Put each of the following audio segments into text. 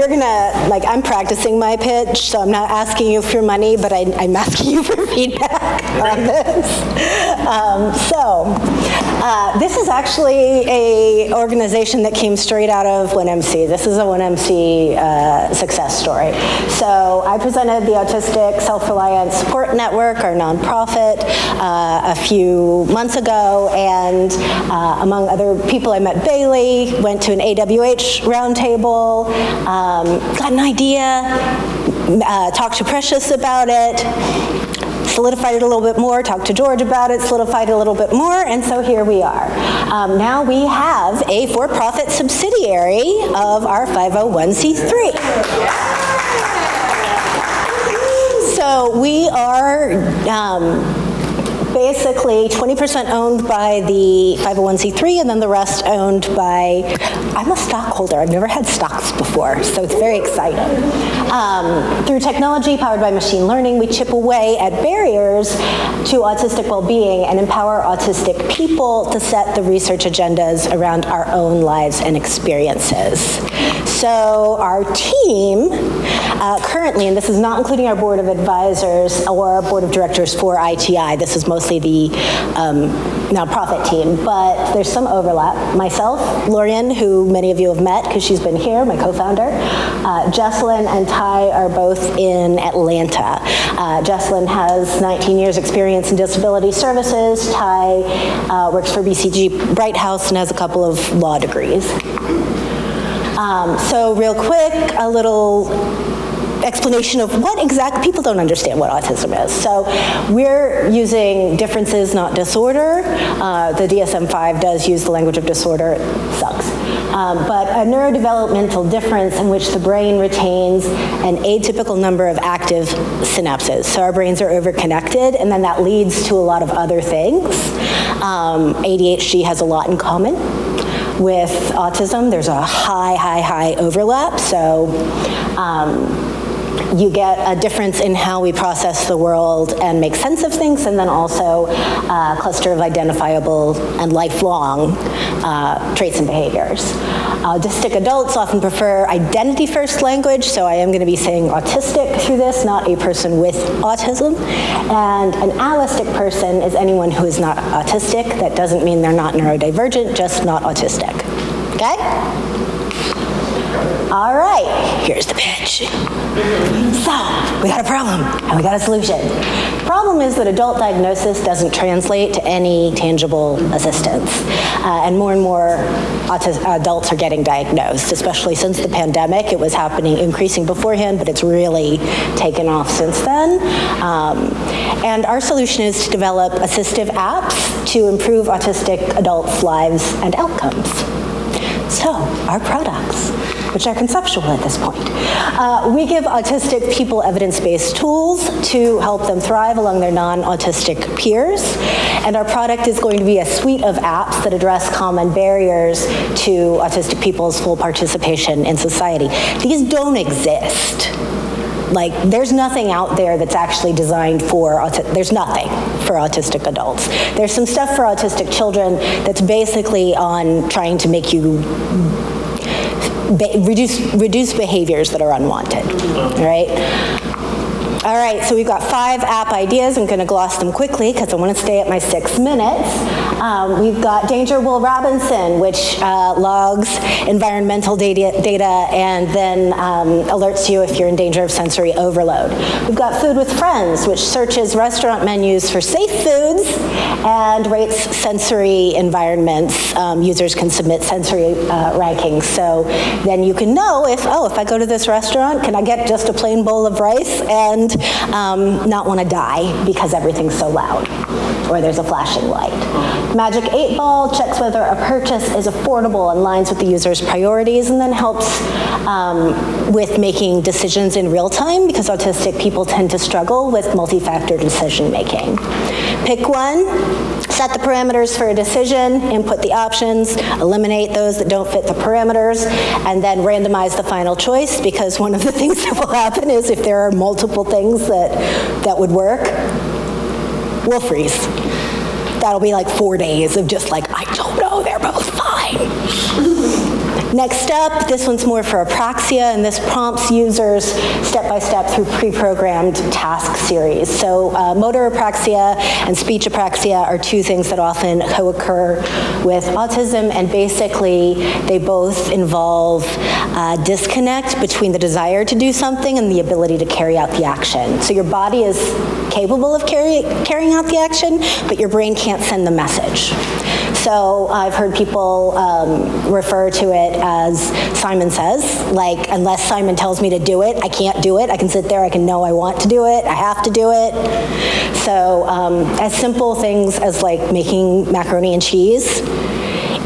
you're gonna, like, I'm practicing my pitch, so I'm not asking you for money, but I'm asking you for feedback on this. This is actually a organization that came straight out of 1MC. This is a 1MC success story. So I presented the Autistic Self-Reliance Support Network, our nonprofit, a few months ago, and among other people I met Bailey, went to an AWH roundtable, got an idea, talked to Precious about it, solidified it a little bit more, talked to George about it, solidified it a little bit more, and so here we are. Now we have a for-profit subsidiary of our 501c3. So we are basically 20% owned by the 501c3, and then the rest owned by, I'm a stockholder. I've never had stocks before, so it's very exciting. Through technology powered by machine learning, we chip away at barriers to autistic well-being and empower autistic people to set the research agendas around our own lives and experiences. So our team currently, and this is not including our board of advisors or our board of directors for ITI, this is mostly the nonprofit team, but there's some overlap. Myself, Lorian, who many of you have met because she's been here, my co-founder. Jessalyn and Ty are both in Atlanta. Jessalyn has 19 years experience in disability services. Ty works for BCG Bright House and has a couple of law degrees. So real quick, a little explanation of what exactly, people don't understand what autism is. So we're using differences, not disorder. The DSM-5 does use the language of disorder, it sucks. But a neurodevelopmental difference in which the brain retains an atypical number of active synapses. So our brains are overconnected, and then that leads to a lot of other things. ADHD has a lot in common with autism. There's a high overlap. So you get a difference in how we process the world and make sense of things, and then also a cluster of identifiable and lifelong traits and behaviors. Autistic adults often prefer identity-first language, so I am going to be saying autistic through this, not a person with autism. And an allistic person is anyone who is not autistic. That doesn't mean they're not neurodivergent, just not autistic. Okay? All right, here's the pitch. So, we got a problem, and we got a solution. The problem is that adult diagnosis doesn't translate to any tangible assistance. And more adults are getting diagnosed, especially since the pandemic. It was happening, increasing beforehand, but it's really taken off since then. And our solution is to develop assistive apps to improve autistic adults' lives and outcomes. So, our products, which are conceptual at this point. We give autistic people evidence-based tools to help them thrive along their non-autistic peers. And our product is going to be a suite of apps that address common barriers to autistic people's full participation in society. These don't exist. Like, there's nothing out there that's actually designed for there's nothing for autistic adults. There's some stuff for autistic children that's basically on trying to make you reduce behaviors that are unwanted, right? All right, so we've got 5 app ideas. I'm going to gloss them quickly because I want to stay at my 6 minutes. We've got Danger Will Robinson, which logs environmental data and then alerts you if you're in danger of sensory overload. We've got Food with Friends, which searches restaurant menus for safe foods and rates sensory environments. Users can submit sensory rankings, so then you can know if I go to this restaurant, can I get just a plain bowl of rice and not want to die because everything's so loud, or there's a flashing light. Magic 8 Ball checks whether a purchase is affordable and aligns with the user's priorities, and then helps with making decisions in real time, because autistic people tend to struggle with multi-factor decision making. Pick one, set the parameters for a decision, input the options, eliminate those that don't fit the parameters, and then randomize the final choice, because one of the things that will happen is if there are multiple things that would work, we'll freeze. That'll be like 4 days of just like, I don't know, they're both fine. fine. Next up, this one's more for apraxia, and this prompts users step-by-step through pre-programmed task series. So motor apraxia and speech apraxia are two things that often co-occur with autism, and basically they both involve disconnect between the desire to do something and the ability to carry out the action. So your body is capable of carrying out the action, but your brain can't send the message. So I've heard people refer to it as Simon Says, like, unless Simon tells me to do it, I can't do it. I can sit there, I can know I want to do it, I have to do it. So as simple things as like making macaroni and cheese,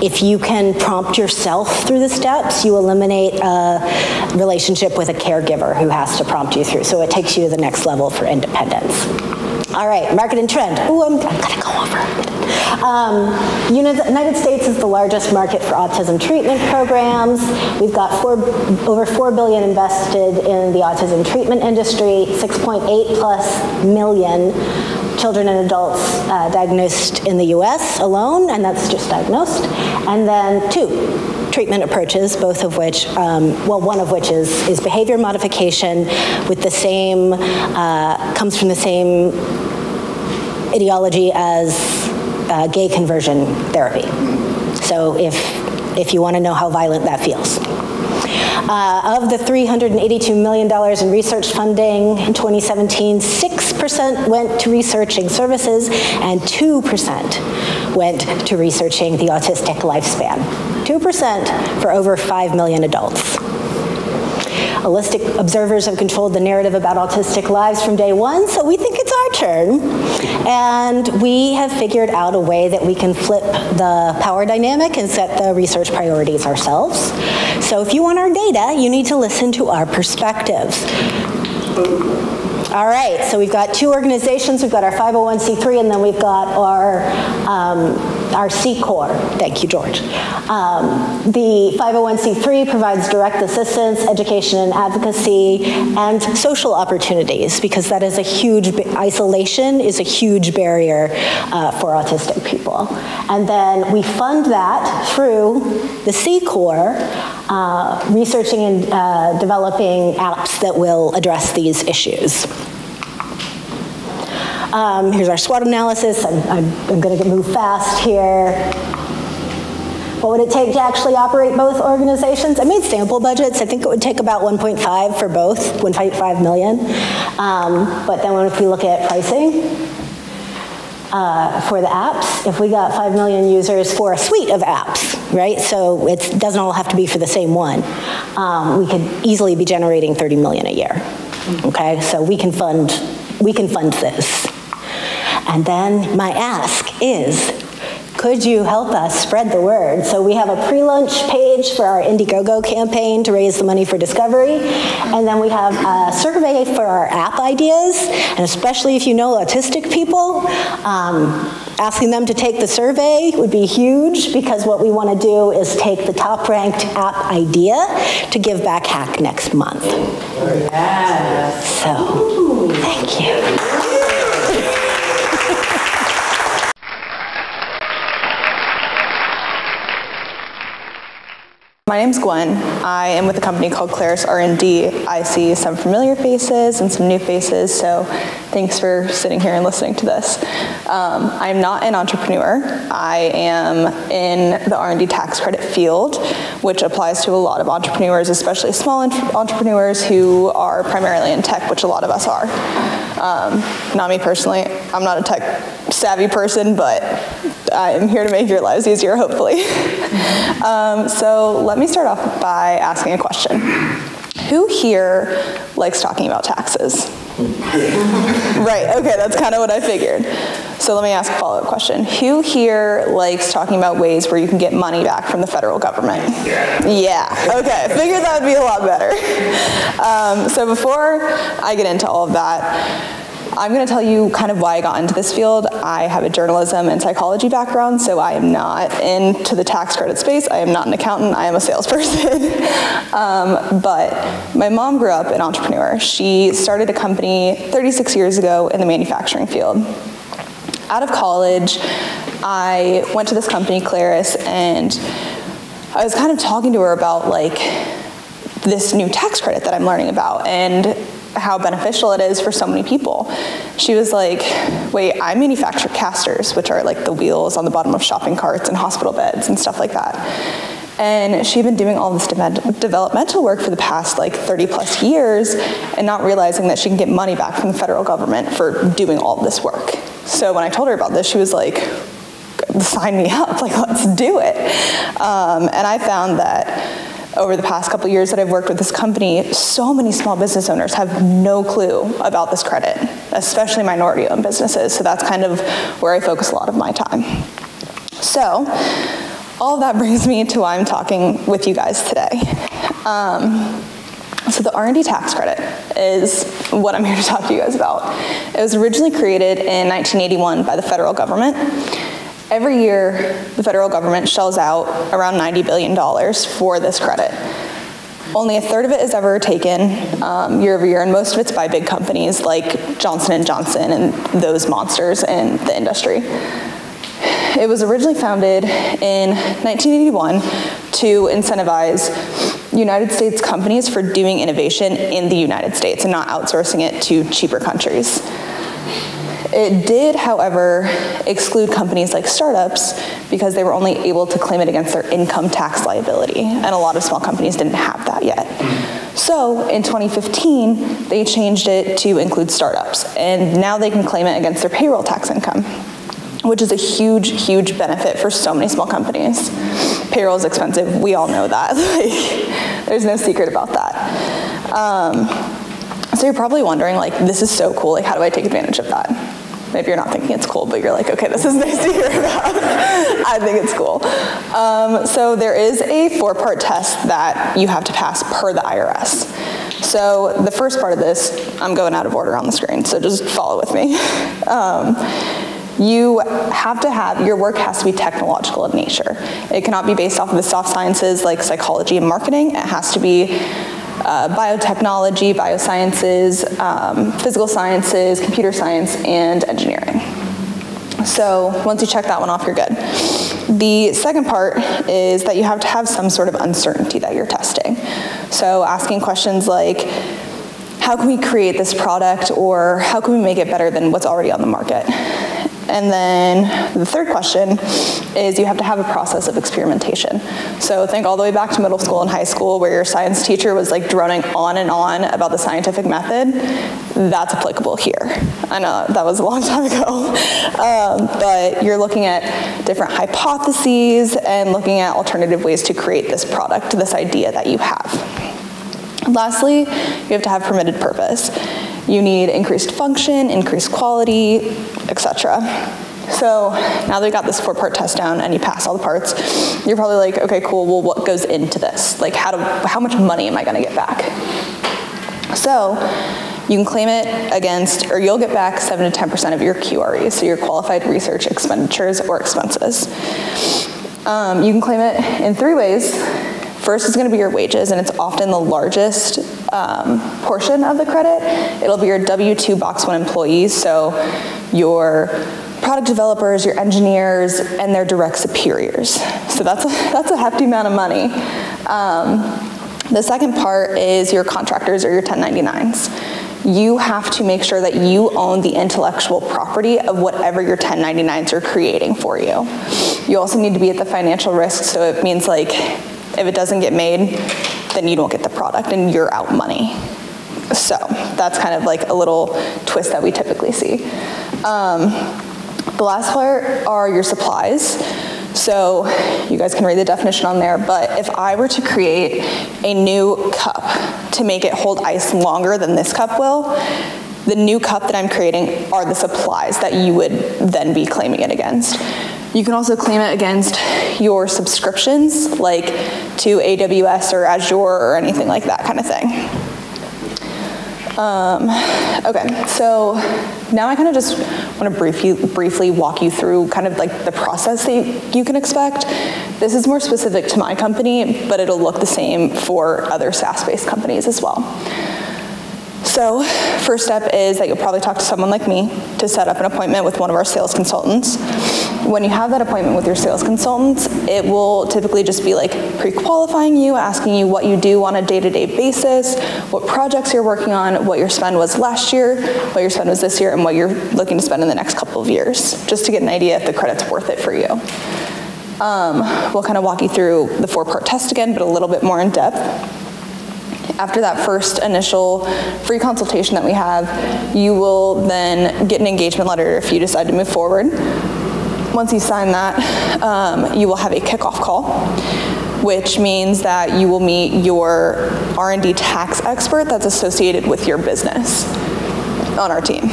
if you can prompt yourself through the steps, you eliminate a relationship with a caregiver who has to prompt you through. So it takes you to the next level for independence. All right, market and trend. Ooh, I'm gonna go over. United States is the largest market for autism treatment programs. We've got over $4 billion invested in the autism treatment industry, 6.8+ million children and adults diagnosed in the US alone, and that's just diagnosed. And then 2 treatment approaches, both of which, well, one of which is behavior modification with the same, comes from the same ideology as gay conversion therapy. So if you want to know how violent that feels. Of the $382 million in research funding in 2017, 6% went to researching services and 2% went to researching the autistic lifespan. 2% for over 5 million adults. Holistic observers have controlled the narrative about autistic lives from day one, so we think it's our turn. And we have figured out a way that we can flip the power dynamic and set the research priorities ourselves. So if you want our data, you need to listen to our perspectives. All right, so we've got 2 organizations. We've got our 501c3, and then we've got our C Corps. Thank you, George. The 501c3 provides direct assistance, education and advocacy, and social opportunities, because that is a huge, isolation is a huge barrier for autistic people. And then we fund that through the C Corps, researching and developing apps that will address these issues. Here's our SWOT analysis. I'm going to move fast here. What would it take to actually operate both organizations? I made sample budgets. I think it would take about 1.5 for both, 1.5 million. But then if we look at pricing for the apps, if we got 5 million users for a suite of apps, right? So it doesn't all have to be for the same one. We could easily be generating 30 million a year. Okay, so we can fund this. And then my ask is, could you help us spread the word? So we have a pre-launch page for our Indiegogo campaign to raise the money for discovery. And then we have a survey for our app ideas. And especially if you know autistic people, asking them to take the survey would be huge, because what we want to do is take the top-ranked app idea to Give Back Hack next month. Yes. So, thank you. My name's Gwen. I am with a company called Clarus R+D. I see some familiar faces and some new faces, so thanks for sitting here and listening to this. I'm not an entrepreneur. I am in the R&D tax credit field, which applies to a lot of entrepreneurs, especially small entrepreneurs who are primarily in tech, which a lot of us are. Not me personally. I'm not a tech savvy person, but I'm here to make your lives easier, hopefully. So let me start off by asking a question. Who here likes talking about taxes? Right, okay, that's kind of what I figured. So let me ask a follow-up question. Who here likes talking about ways where you can get money back from the federal government? Yeah, okay, figured that would be a lot better. So before I get into all of that, I'm going to tell you kind of why I got into this field. I have a journalism and psychology background, so I am not into the tax credit space. I am not an accountant. I am a salesperson. But my mom grew up an entrepreneur. She started a company 36 years ago in the manufacturing field. Out of college, I went to this company, Clarus, and I was kind of talking to her about like this new tax credit that I'm learning about and how beneficial it is for so many people. She was like, wait, I manufacture casters, which are like the wheels on the bottom of shopping carts and hospital beds and stuff like that. And she'd been doing all this developmental work for the past like 30 plus years and not realizing that she can get money back from the federal government for doing all of this work. So when I told her about this, she was like, sign me up, like let's do it. And I found that over the past couple of years that I've worked with this company, so many small business owners have no clue about this credit, especially minority-owned businesses. So that's kind of where I focus a lot of my time. So all of that brings me to why I'm talking with you guys today. So the R&D tax credit is what I'm here to talk to you guys about. It was originally created in 1981 by the federal government. Every year, the federal government shells out around $90 billion for this credit. Only a third of it is ever taken year over year, and most of it's by big companies like Johnson & Johnson and those monsters in the industry. It was originally founded in 1981 to incentivize United States companies for doing innovation in the United States and not outsourcing it to cheaper countries. It did, however, exclude companies like startups because they were only able to claim it against their income tax liability, and a lot of small companies didn't have that yet. So in 2015, they changed it to include startups, and now they can claim it against their payroll tax income, which is a huge, huge benefit for so many small companies. Payroll is expensive, we all know that. Like, there's no secret about that. So you're probably wondering, like, this is so cool, like how do I take advantage of that? Maybe you're not thinking it's cool, but you're like, okay, this is nice to hear about. I think it's cool. So there is a 4-part test that you have to pass per the IRS. So the first part of this, I'm going out of order on the screen, so just follow with me. You have to have, your work has to be technological in nature. It cannot be based off of the soft sciences like psychology and marketing. It has to be biotechnology, biosciences, physical sciences, computer science, and engineering. So once you check that one off, you're good. The second part is that you have to have some sort of uncertainty that you're testing. So asking questions like, how can we create this product, or how can we make it better than what's already on the market? And then the third question is you have to have a process of experimentation. So think all the way back to middle school and high school where your science teacher was like droning on and on about the scientific method. That's applicable here. I know that was a long time ago. But you're looking at different hypotheses and looking at alternative ways to create this product, this idea that you have. Lastly, you have to have permitted purpose. You need increased function, increased quality, etc. So now that we got this 4-part test down and you pass all the parts, you're probably like, okay, cool, well what goes into this? Like how much money am I gonna get back? So you can claim it against, or you'll get back 7 to 10% of your QRE, so your qualified research expenditures or expenses. You can claim it in 3 ways. First is going to be your wages, and it's often the largest portion of the credit. It'll be your W-2 Box 1 employees, so your product developers, your engineers, and their direct superiors. So that's a hefty amount of money. The second part is your contractors or your 1099s. You have to make sure that you own the intellectual property of whatever your 1099s are creating for you. You also need to be at the financial risk, so it means like, if it doesn't get made, then you don't get the product and you're out money. So that's kind of like a little twist that we typically see. The last part are your supplies. So you guys can read the definition on there, but if I were to create a new cup to make it hold ice longer than this cup will, the new cup that I'm creating are the supplies that you would then be claiming it against. You can also claim it against your subscriptions, like to AWS or Azure or anything like that kind of thing. Okay, so now I kind of just want to briefly walk you through kind of like the process that you can expect. This is more specific to my company, but it'll look the same for other SaaS-based companies as well. So first step is that you'll probably talk to someone like me to set up an appointment with one of our sales consultants. when you have that appointment with your sales consultants, it will typically just be like pre-qualifying you, asking you what you do on a day-to-day basis, what projects you're working on, what your spend was last year, what your spend was this year, and what you're looking to spend in the next couple of years, just to get an idea if the credit's worth it for you. We'll kind of walk you through the 4-part test again, but a little bit more in depth. After that first initial free consultation that we have, you will then get an engagement letter if you decide to move forward. Once you sign that, you will have a kickoff call, which means that you will meet your R&D tax expert that's associated with your business on our team.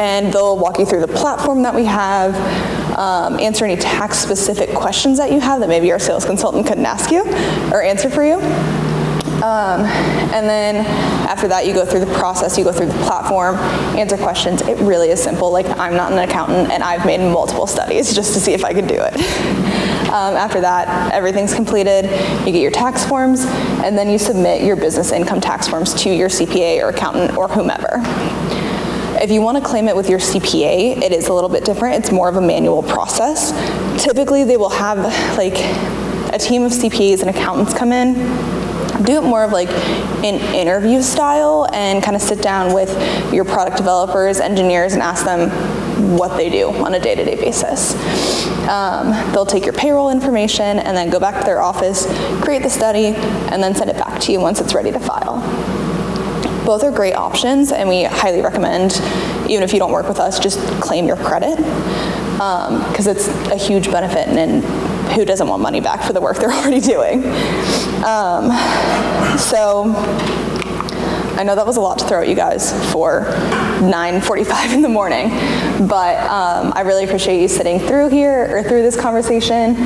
And they'll walk you through the platform that we have, answer any tax-specific questions that you have that maybe our sales consultant couldn't ask you or answer for you. And then after that, you go through the process, you go through the platform, answer questions. It really is simple. Like, I'm not an accountant, and I've made multiple studies just to see if I could do it. After that, everything's completed. You get your tax forms, and then you submit your business income tax forms to your CPA or accountant or whomever. If you want to claim it with your CPA, it is a little bit different. It's more of a manual process. Typically, they will have like a team of CPAs and accountants come in, do it more of like an interview style, and kind of sit down with your product developers, engineers, and ask them what they do on a day-to-day basis. They'll take your payroll information and then go back to their office, create the study, and then send it back to you once it's ready to file. Both are great options, and we highly recommend, even if you don't work with us, just claim your credit, because it's a huge benefit, and who doesn't want money back for the work they're already doing? So I know that was a lot to throw at you guys for 9:45 in the morning, but I really appreciate you sitting through here, or through this conversation,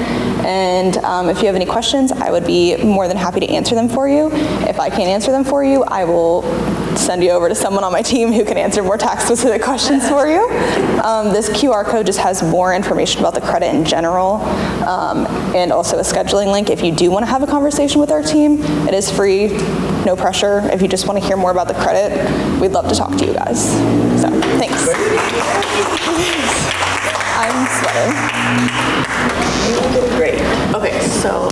and if you have any questions, I would be more than happy to answer them for you. If I can't answer them for you, I will send you over to someone on my team who can answer more tax-specific questions for you. This QR code just has more information about the credit in general, and also a scheduling link if you do want to have a conversation with our team. It is free, no pressure. If you just want to hear more about the credit, we'd love to talk to you guys. So, thanks. I'm sweating. Great. Okay, so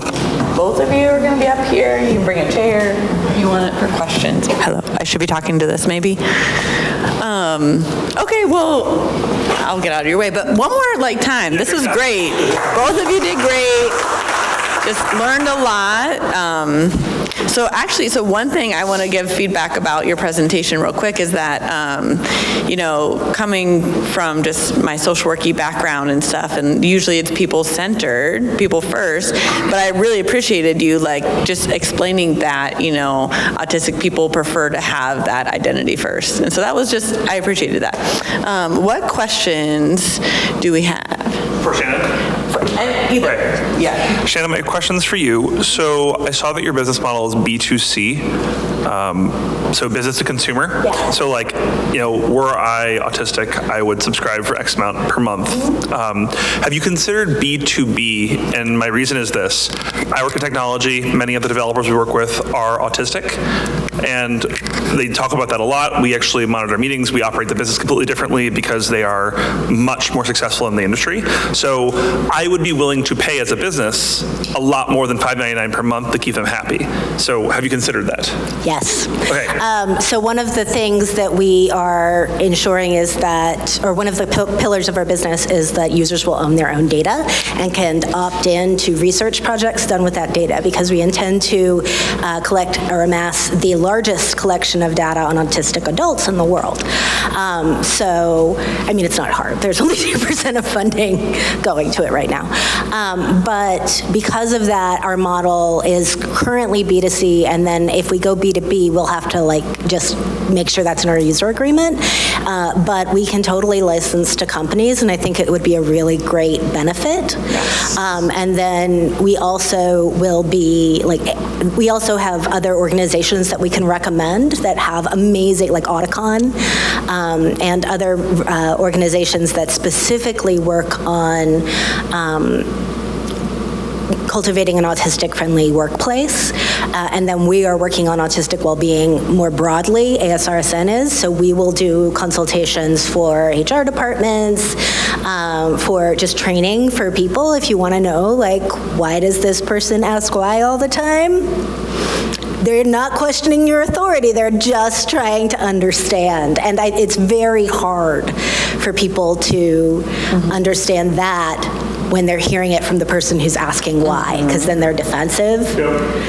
both of you are going to be up here. You can bring a chair. You want it for questions. Hello. I should be talking to this, maybe. Okay, well, I'll get out of your way. But one more time. This was great. Both of you did great. Just learned a lot. So one thing I want to give feedback about your presentation real quick is that, coming from just my social worky background and stuff, and usually it's people-centered, people first, but I really appreciated you just explaining that, autistic people prefer to have that identity first. And so that was I appreciated that. What questions do we have? For Shannon? Either. Right. Yeah. Shannon, my question's for you. So I saw that your business model is B2C, so business to consumer. Yeah. So were I autistic, I would subscribe for X amount per month. Have you considered B2B? And my reason is this. I work in technology. Many of the developers we work with are autistic, and they talk about that a lot. We actually monitor meetings. We operate the business completely differently because they are much more successful in the industry. So I would be willing to pay as a business a lot more than $5.99 per month to keep them happy. So have you considered that? Yes. Okay. So one of the things that we are ensuring is that, or one of the pillars of our business is that users will own their own data and can opt in to research projects done with that data, because we intend to collect or amass the largest collection of data on autistic adults in the world. It's not hard. There's only 2% of funding going to it right now. But because of that, our model is currently B2C, and then if we go B2B, we'll have to just make sure that's in our user agreement. But we can totally license to companies, and I think it would be a really great benefit. Yes. And then we also will be, we also have other organizations that we can recommend that have amazing, like Auticon, and other organizations that specifically work on cultivating an autistic-friendly workplace, and then we are working on autistic well-being more broadly, ASRSN is, so we will do consultations for HR departments, for just training for people if you want to know, like, why does this person ask why all the time? They're not questioning your authority, they're just trying to understand. And it's very hard for people to understand that when they're hearing it from the person who's asking why, because then they're defensive.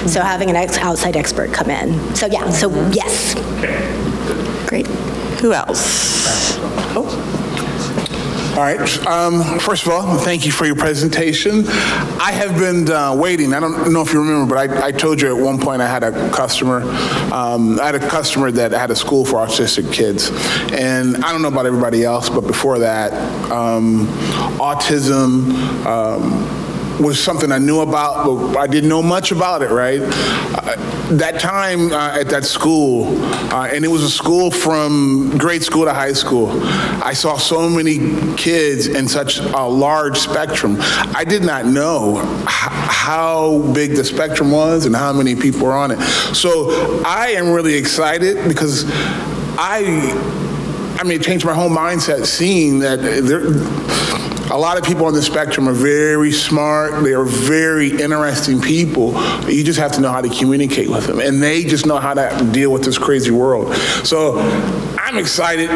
So having an outside expert come in. So yeah, so yes. Great. Who else? All right. First of all, thank you for your presentation. I have been waiting. I don't know if you remember, but I told you at one point I had a customer. I had a customer that had a school for autistic kids. And I don't know about everybody else, but before that, autism was something I knew about, but I didn't know much about it, right? That time at that school, and it was a school from grade school to high school, I saw so many kids in such a large spectrum. I did not know how big the spectrum was and how many people were on it. So I am really excited because it changed my whole mindset seeing that a lot of people on the spectrum are very smart. They are very interesting people. You just have to know how to communicate with them. And they just know how to deal with this crazy world. So I'm excited.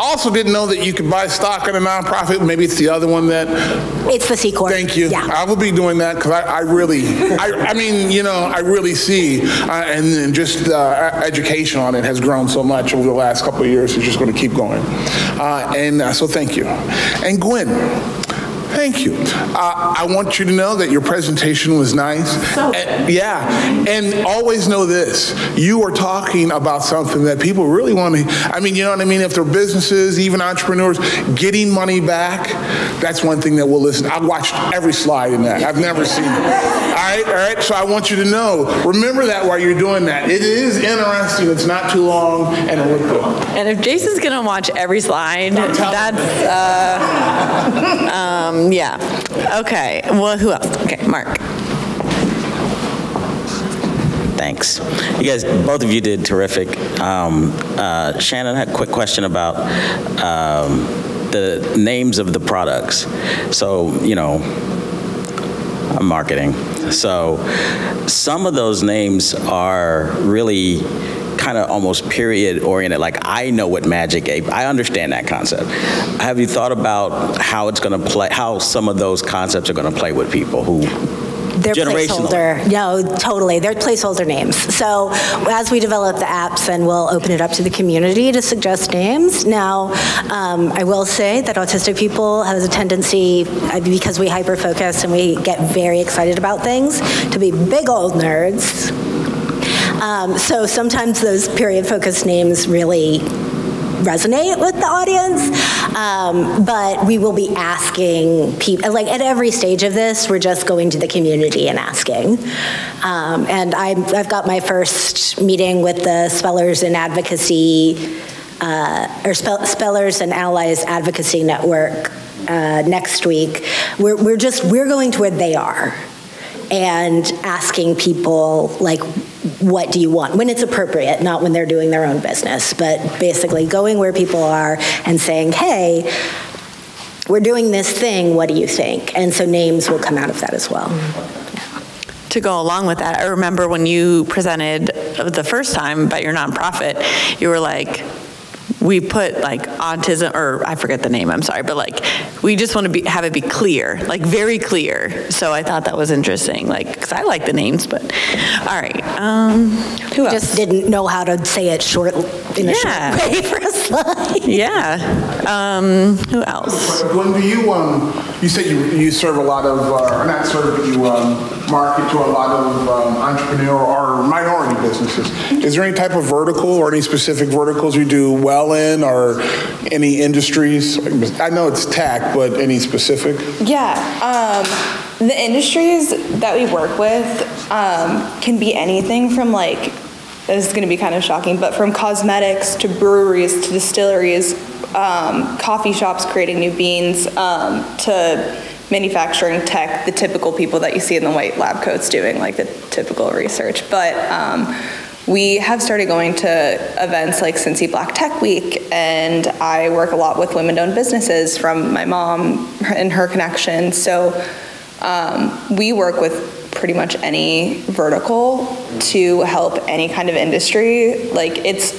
Also didn't know that you could buy stock in a nonprofit. Maybe it's the other one that... It's the C Corp. Thank you. Yeah. I will be doing that because I really see, and just education on it has grown so much over the last couple of years. It's just going to keep going. So thank you. And Gwen, thank you. I want you to know that your presentation was nice. And always know this, you are talking about something that people really want to, you know what I mean? If they're businesses, even entrepreneurs, getting money back, that's one thing that we'll listen. I've watched every slide in that. I've never seen it. All right, so I want you to know, remember that while you're doing that. It is interesting, it's not too long, and it looked good. And if Jason's gonna watch every slide, that's, yeah. Okay, well, who else? Okay, Mark. Thanks. You guys, both of you did terrific. Shannan, I had a quick question about the names of the products. So, I'm marketing. So some of those names are really kind of almost period oriented, like I know what Magic Ape, I understand that concept. Have you thought about how it's going to play, how some of those concepts are going to play with people who They're placeholder. No, totally. They're placeholder names. So as we develop the apps, then we'll open it up to the community to suggest names. Now, I will say that autistic people has a tendency, because we hyper-focus and we get very excited about things, to be big old nerds. So sometimes those period-focused names really resonate with the audience, but we will be asking people, like at every stage of this, we're just going to the community and asking. And I've got my first meeting with the Spellers and Advocacy, Spellers and Allies Advocacy Network next week. We're going to where they are and asking people, like, what do you want? When it's appropriate, not when they're doing their own business, but basically going where people are and saying, hey, we're doing this thing, what do you think? And so names will come out of that as well. To go along with that, I remember when you presented the first time about your nonprofit, you were like, we put like autism, or I forget the name, I'm sorry, but like, we just want to have it be clear, like very clear. So I thought that was interesting, like, because I like the names, but, all right. Who else? Just didn't know how to say it in a short way for a slide. Yeah. Who else? Gwen, do you said you serve a lot of, or not serve, but you market to a lot of entrepreneur or minority businesses. Is there any type of vertical or any specific verticals you do well in, or any industries? I know it's tech, but any specific? Yeah, the industries that we work with can be anything from, like, this is going to be kind of shocking, but from cosmetics to breweries to distilleries, coffee shops creating new beans, to manufacturing, tech, the typical people that you see in the white lab coats doing like the typical research. But we have started going to events like Cincy Black Tech Week, and I work a lot with women-owned businesses from my mom and her connections. So we work with pretty much any vertical to help any kind of industry. Like, it's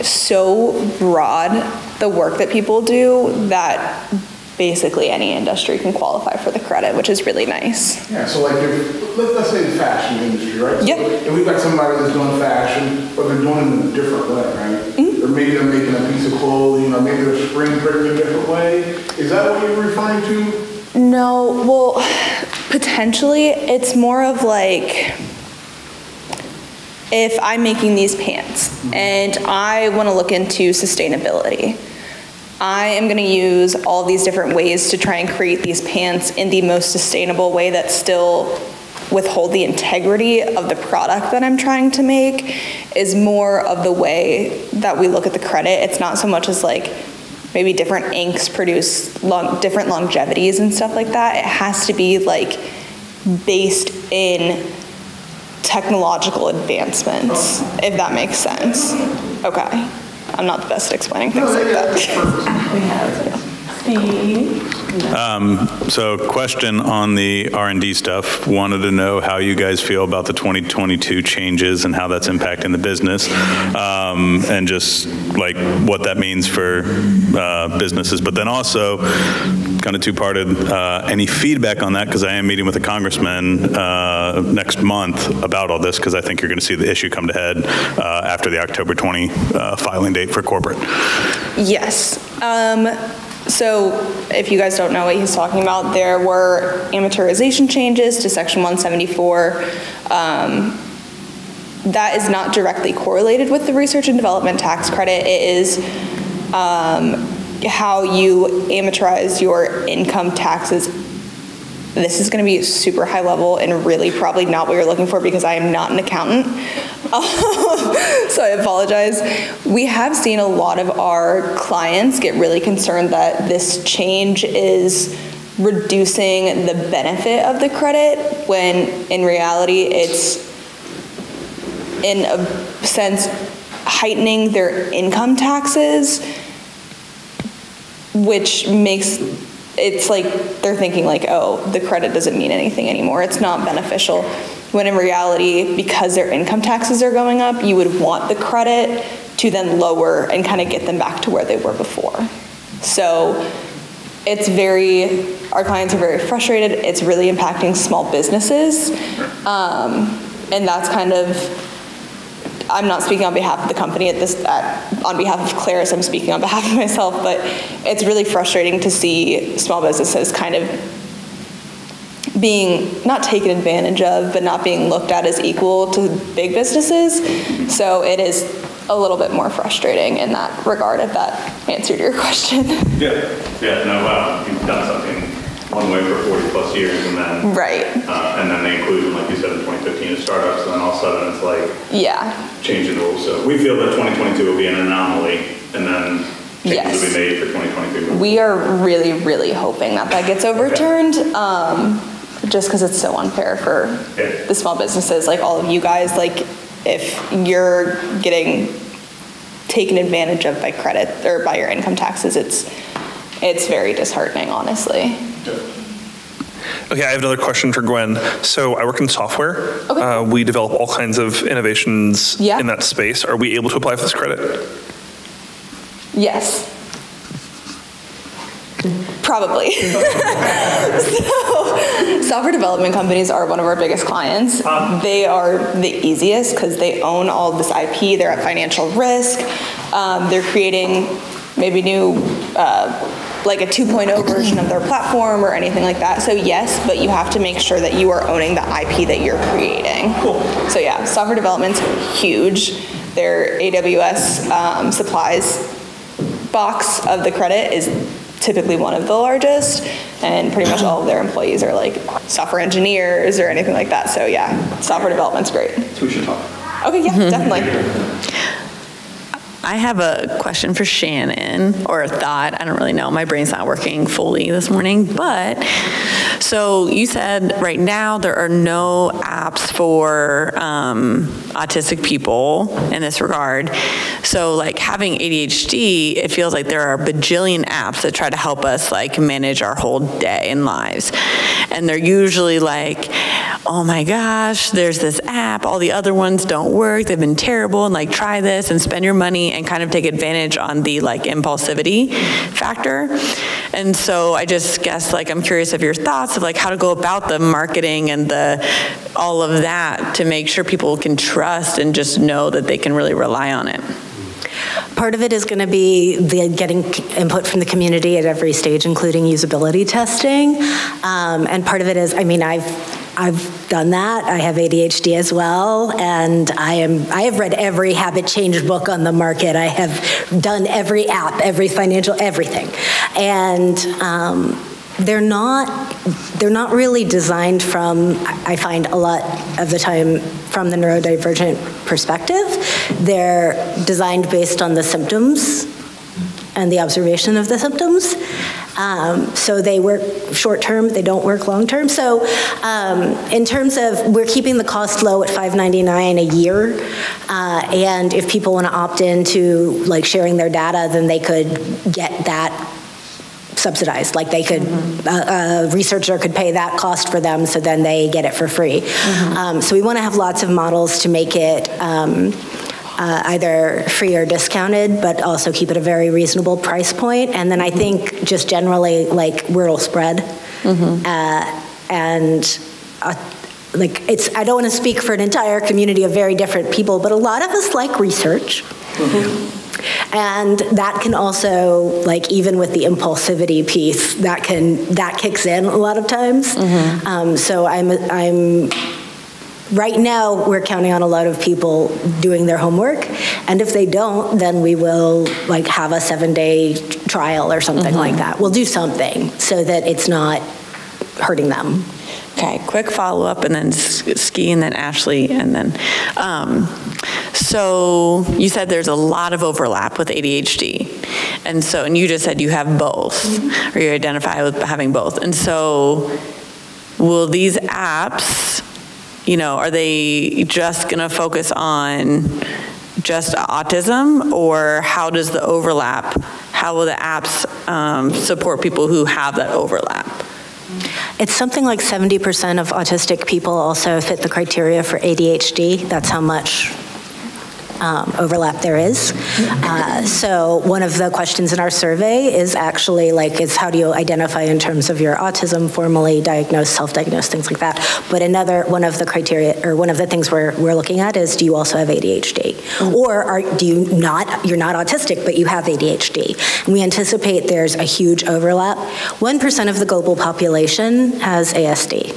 so broad, the work that people do, that basically any industry can qualify for the credit, which is really nice. Yeah, so like, let's say the fashion industry, right? Yep. So if we've got somebody that's doing fashion, but they're doing it in a different way, right? Mm-hmm. Or maybe they're making a piece of clothing, or maybe they're spring printing a different way. Is that what you're referring to? No, well, potentially it's more of like, if I'm making these pants and I want to look into sustainability, I am going to use all these different ways to try and create these pants in the most sustainable way that still withhold the integrity of the product that I'm trying to make, is more of the way that we look at the credit. It's not so much as like maybe different inks produce different longevities and stuff like that. It has to be like based in technological advancements, if that makes sense. Okay. I'm not the best at explaining things like that. So question on the R&D stuff. Wanted to know how you guys feel about the 2022 changes and how that's impacting the business, and just like what that means for businesses. But then also, kind of two-parted, any feedback on that, because I am meeting with a congressman next month about all this, because I think you're going to see the issue come to head after the October 20 filing date for corporate. Yes. So if you guys don't know what he's talking about, there were amateurization changes to Section 174. That is not directly correlated with the research and development tax credit. It is how you amateurize your income taxes. This is going to be super high level and really probably not what you're looking for, because I am not an accountant. So I apologize. We have seen a lot of our clients get really concerned that this change is reducing the benefit of the credit, when in reality it's, in a sense, heightening their income taxes, which makes it's like they're thinking like, oh, the credit doesn't mean anything anymore. It's not beneficial. When in reality, because their income taxes are going up, you would want the credit to then lower and kind of get them back to where they were before. So it's our clients are very frustrated. It's really impacting small businesses. And that's kind of, I'm not speaking on behalf of the company on behalf of Clarus, I'm speaking on behalf of myself, but it's really frustrating to see small businesses kind of being not taken advantage of, but not being looked at as equal to big businesses. So it is a little bit more frustrating in that regard, if that answered your question. Yeah, no, wow, you've done something one way for 40 plus years, and then and then the inclusion, like you said, in 2015 of startups, and then all of a sudden it's like changing the rules. So we feel that 2022 will be an anomaly, and then changes will be made for 2023. We are really, really hoping that gets overturned, just because it's so unfair for the small businesses, like all of you guys. Like, if you're getting taken advantage of by credit or by your income taxes, it's very disheartening, honestly. Okay, I have another question for Gwen. So I work in software. Okay. We develop all kinds of innovations in that space. Are we able to apply for this credit? Yes. Probably. So, software development companies are one of our biggest clients. They are the easiest because they own all of this IP. They're at financial risk. They're creating maybe new, like a 2.0 version of their platform or anything like that. So yes, but you have to make sure that you are owning the IP that you're creating. Cool. So yeah, software development's huge. Their AWS supplies box of the credit is typically one of the largest, and pretty much all of their employees are like software engineers or anything like that. So yeah, software development's great. So we should talk. Okay, yeah, definitely. I have a question for Shannon, or a thought. I don't really know. My brain's not working fully this morning. But, so you said right now there are no apps for autistic people in this regard. So like having ADHD, it feels like there are a bajillion apps that try to help us like manage our whole day and lives. And they're usually like, oh my gosh, there's this app, all the other ones don't work, they've been terrible, and like try this and spend your money and kind of take advantage on the like impulsivity factor. And so I just guess like I'm curious of your thoughts of like how to go about the marketing and all of that to make sure people can trust and just know that they can really rely on it. Part of it is going to be getting input from the community at every stage, including usability testing. And part of it is, I mean, I've done that. I have ADHD as well, and I have read every habit change book on the market. I have done every app, every financial, everything. And they're not really designed from, I find a lot of the time, from the neurodivergent perspective. They're designed based on the symptoms and the observation of the symptoms. So they work short-term, they don't work long-term. So in terms of, we're keeping the cost low at $5.99 a year. And if people want to opt into like sharing their data, then they could get that subsidized. Like they could, a researcher could pay that cost for them, so then they get it for free. So we want to have lots of models to make it either free or discounted, but also keep it a very reasonable price point. And then I think just generally, like, word will spread. Like, I don't want to speak for an entire community of very different people, but a lot of us like research. And that can also, like, even with the impulsivity piece, that kicks in a lot of times. So I'm right now, we're counting on a lot of people doing their homework, and if they don't, then we will like have a 7-day trial or something like that. We'll do something so that it's not hurting them. Okay, quick follow-up, and then Ski, and then Ashley, and then, so you said there's a lot of overlap with ADHD, and you just said you have both, or you identify with having both, and so will these apps, are they just going to focus on just autism, or how does the overlap, how will the apps support people who have that overlap? It's something like 70% of autistic people also fit the criteria for ADHD. That's how much overlap there is. So one of the questions in our survey is actually is how do you identify in terms of your autism, formally diagnosed, self-diagnosed, things like that. But one of the criteria, or one of the things we're looking at is, do you also have ADHD? Or you're not autistic, but you have ADHD? And we anticipate there's a huge overlap. 1% of the global population has ASD,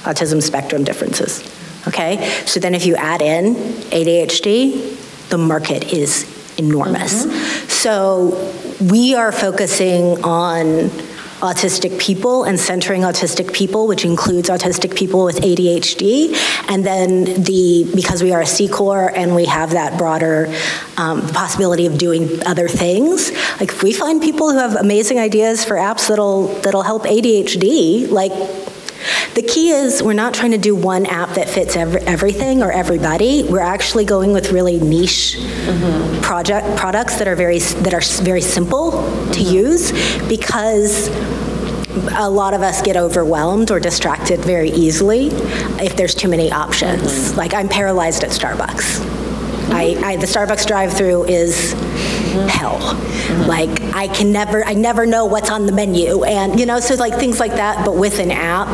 autism spectrum differences. Okay, so then if you add in ADHD, the market is enormous. So we are focusing on autistic people and centering autistic people, which includes autistic people with ADHD. And then because we are a C Corp and we have that broader possibility of doing other things, like if we find people who have amazing ideas for apps that'll help ADHD, the key is we're not trying to do one app that fits everything or everybody. We're actually going with really niche products that are very simple to use, because a lot of us get overwhelmed or distracted very easily if there's too many options. Like, I'm paralyzed at Starbucks. The Starbucks drive-through is hell. Like, I never know what's on the menu, and so like things like that. But with an app,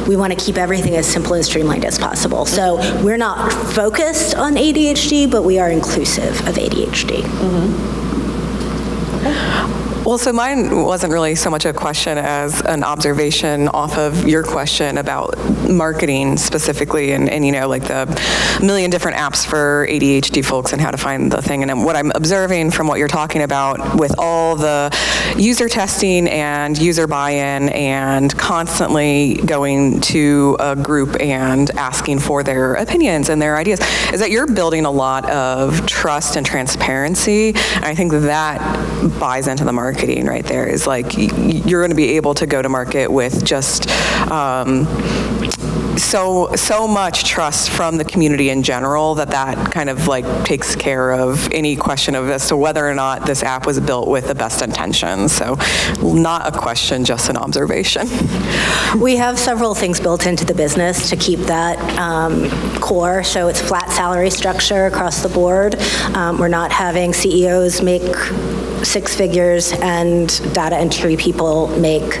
we want to keep everything as simple and streamlined as possible. So we're not focused on ADHD, but we are inclusive of ADHD. Well, so mine wasn't really so much a question as an observation off of your question about marketing specifically and you know, like the million different apps for ADHD folks and how to find the thing. And what I'm observing from what you're talking about with all the user testing and user buy-in and constantly going to a group and asking for their opinions and their ideas is that you're building a lot of trust and transparency. And I think that buys into the marketing right there, is like you're going to be able to go to market with just so much trust from the community in general that kind of like takes care of any question of as to whether or not this app was built with the best intentions. So not a question, just an observation. We have several things built into the business to keep that core. So it's flat salary structure across the board. We're not having CEOs make 6 figures and data entry people make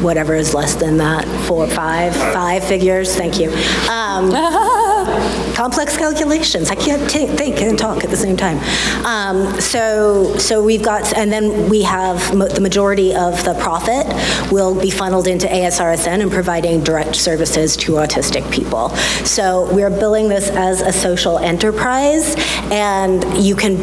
whatever is less than that, 4, 5 figures, thank you. Complex calculations, I can't think and talk at the same time. So we've got, and then we have the majority of the profit will be funneled into ASRSN and providing direct services to autistic people. So we're billing this as a social enterprise, and you can,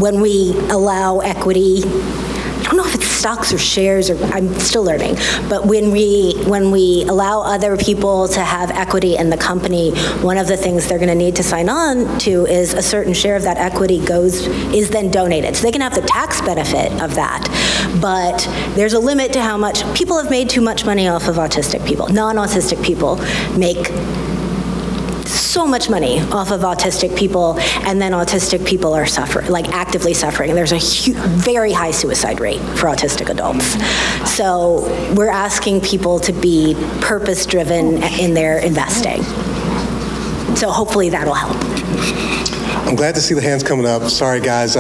when we allow equity, I don't know if it's stocks or shares, or I'm still learning, but when we allow other people to have equity in the company, one of the things they're going to need to sign on to is a certain share of that equity is then donated. So they can have the tax benefit of that, but there's a limit to how much. People have made too much money off of autistic people. Non-autistic people make so much money off of autistic people, and then autistic people are suffering, like actively suffering. There's a very high suicide rate for autistic adults. So we're asking people to be purpose-driven in their investing. So hopefully that'll help. I'm glad to see the hands coming up. Sorry, guys.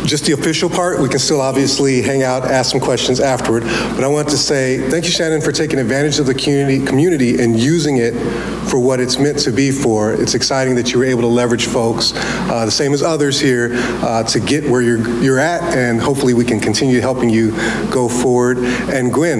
Just the official part, we can still obviously hang out, ask some questions afterward. But I want to say thank you, Shannon, for taking advantage of the community and using it for what it's meant to be for. It's exciting that you were able to leverage folks, the same as others here, to get where you're at, and hopefully we can continue helping you go forward. And Gwen,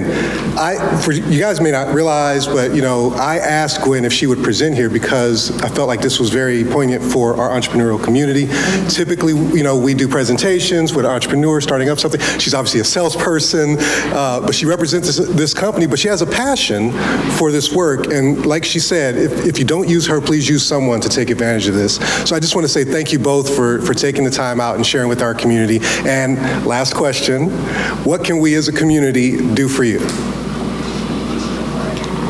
you guys may not realize, but you know, I asked Gwen if she would present here because I felt like this was very poignant for our entrepreneurial community. Typically, you know, we do presentations with entrepreneurs starting up something. She's obviously a salesperson, but she represents this company, but she has a passion for this work. And like she said, if you don't use her, please use someone to take advantage of this. So I just want to say thank you both for taking the time out and sharing with our community. And last question, what can we as a community do for you?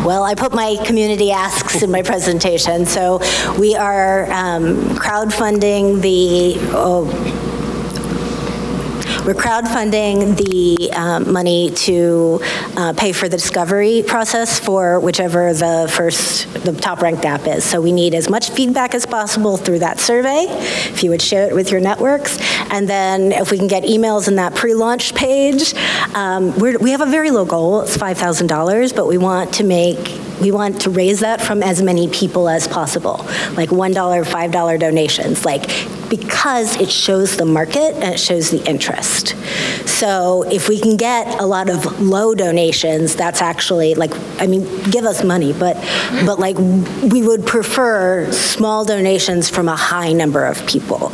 Well, I put my community asks in my presentation. So we are crowdfunding we're crowdfunding the money to pay for the discovery process for whichever the top-ranked app is. So we need as much feedback as possible through that survey, if you would share it with your networks. And then if we can get emails in that pre-launch page, we have a very low goal, it's $5,000, but we want to raise that from as many people as possible, like $1, $5 donations, because it shows the market and it shows the interest. So if we can get a lot of low donations, that's actually give us money, but we would prefer small donations from a high number of people.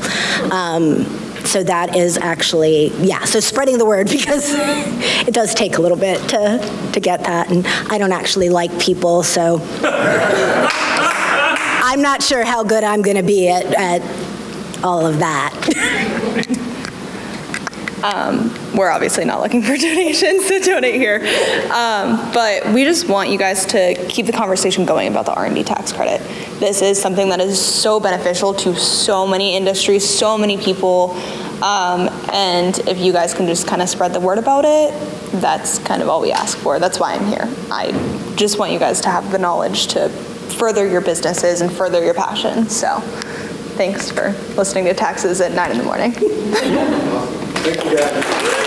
So that is actually, so spreading the word, because it does take a little bit to get that, and I don't actually like people, so I'm not sure how good I'm going to be at all of that. We're obviously not looking for donations to donate here, but we just want you guys to keep the conversation going about the R&D tax credit. This is something that is so beneficial to so many industries, so many people, and if you guys can just kind of spread the word about it, that's kind of all we ask for. That's why I'm here. I just want you guys to have the knowledge to further your businesses and further your passion. So thanks for listening to Taxes at 9 in the morning. Thank you, guys.